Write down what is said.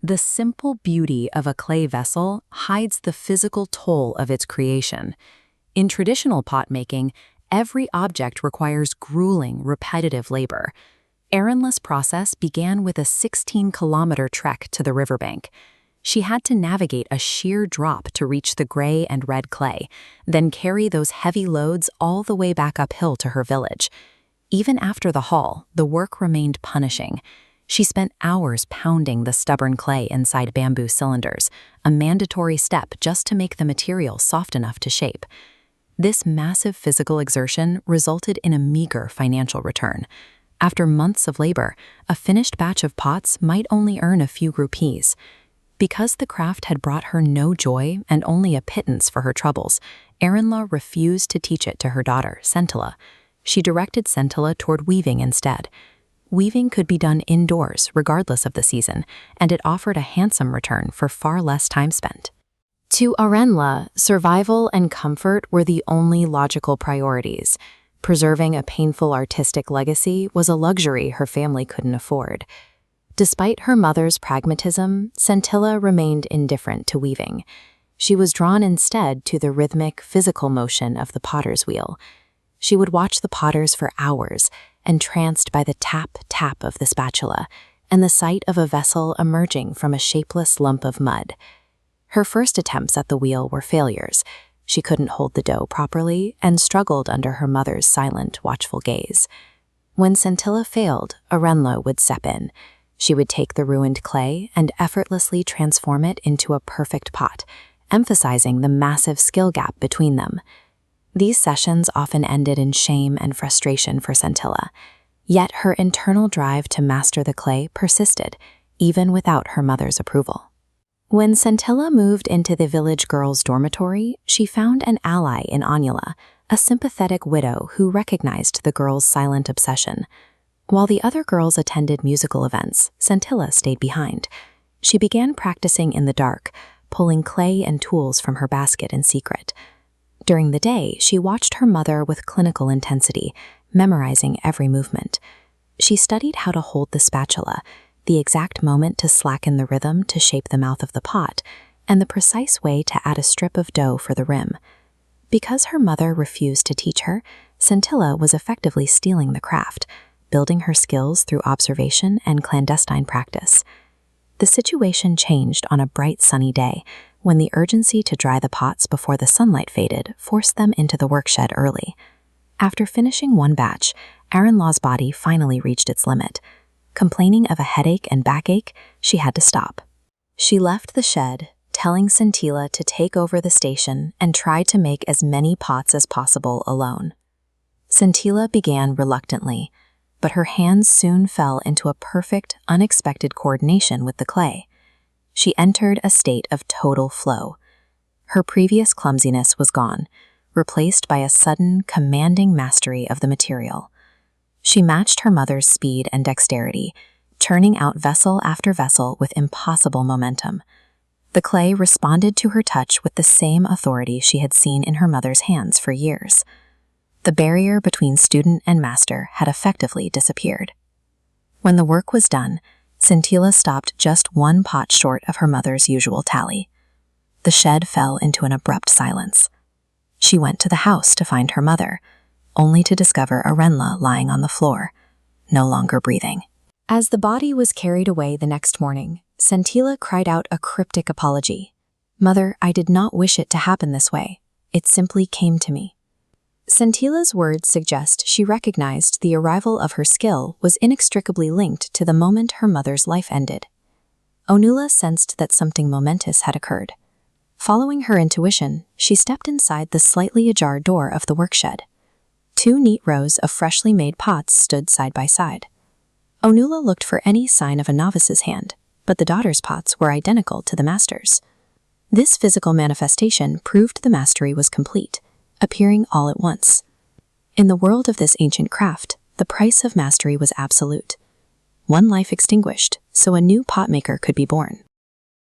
The simple beauty of a clay vessel hides the physical toll of its creation. In traditional pot making, every object requires grueling, repetitive labor. Arenla's process began with a 16-kilometer trek to the riverbank. She had to navigate a sheer drop to reach the gray and red clay, then carry those heavy loads all the way back uphill to her village. Even after the haul, the work remained punishing. She spent hours pounding the stubborn clay inside bamboo cylinders, a mandatory step just to make the material soft enough to shape. This massive physical exertion resulted in a meager financial return. After months of labor, a finished batch of pots might only earn a few rupees. Because the craft had brought her no joy and only a pittance for her troubles, Arenla refused to teach it to her daughter, Sentila. She directed Sentila toward weaving instead. Weaving could be done indoors, regardless of the season, and it offered a handsome return for far less time spent. To Arenla, survival and comfort were the only logical priorities. Preserving a painful artistic legacy was a luxury her family couldn't afford. Despite her mother's pragmatism, Sentila remained indifferent to weaving. She was drawn instead to the rhythmic, physical motion of the potter's wheel. She would watch the potters for hours, entranced by the tap-tap of the spatula and the sight of a vessel emerging from a shapeless lump of mud. Her first attempts at the wheel were failures. She couldn't hold the dough properly and struggled under her mother's silent, watchful gaze. When Sentila failed, Arenla would step in. She would take the ruined clay and effortlessly transform it into a perfect pot, emphasizing the massive skill gap between them. These sessions often ended in shame and frustration for Sentila, yet her internal drive to master the clay persisted, even without her mother's approval. When Sentila moved into the village girls' dormitory, she found an ally in Onula, a sympathetic widow who recognized the girls' silent obsession. While the other girls attended musical events, Sentila stayed behind. She began practicing in the dark, pulling clay and tools from her basket in secret. During the day, she watched her mother with clinical intensity, memorizing every movement. She studied how to hold the spatula, the exact moment to slacken the rhythm to shape the mouth of the pot, and the precise way to add a strip of dough for the rim. Because her mother refused to teach her, Sentila was effectively stealing the craft, building her skills through observation and clandestine practice. The situation changed on a bright sunny day when the urgency to dry the pots before the sunlight faded forced them into the workshed early. After finishing one batch, Arenla's body finally reached its limit. Complaining of a headache and backache, she had to stop. She left the shed, telling Sentila to take over the station and try to make as many pots as possible alone. Sentila began reluctantly, but her hands soon fell into a perfect, unexpected coordination with the clay. She entered a state of total flow. Her previous clumsiness was gone, replaced by a sudden, commanding mastery of the material. She matched her mother's speed and dexterity, churning out vessel after vessel with impossible momentum. The clay responded to her touch with the same authority she had seen in her mother's hands for years. The barrier between student and master had effectively disappeared. When the work was done, Sentila stopped just one pot short of her mother's usual tally. The shed fell into an abrupt silence. She went to the house to find her mother, only to discover Arenla lying on the floor, no longer breathing. As the body was carried away the next morning, Sentila cried out a cryptic apology. "Mother, I did not wish it to happen this way. It simply came to me." Sentila's words suggest she recognized the arrival of her skill was inextricably linked to the moment her mother's life ended. Onula sensed that something momentous had occurred. Following her intuition, she stepped inside the slightly ajar door of the workshed. Two neat rows of freshly made pots stood side by side. Onula looked for any sign of a novice's hand, but the daughter's pots were identical to the master's. This physical manifestation proved the mastery was complete, appearing all at once. In the world of this ancient craft, the price of mastery was absolute. One life extinguished, so a new potmaker could be born.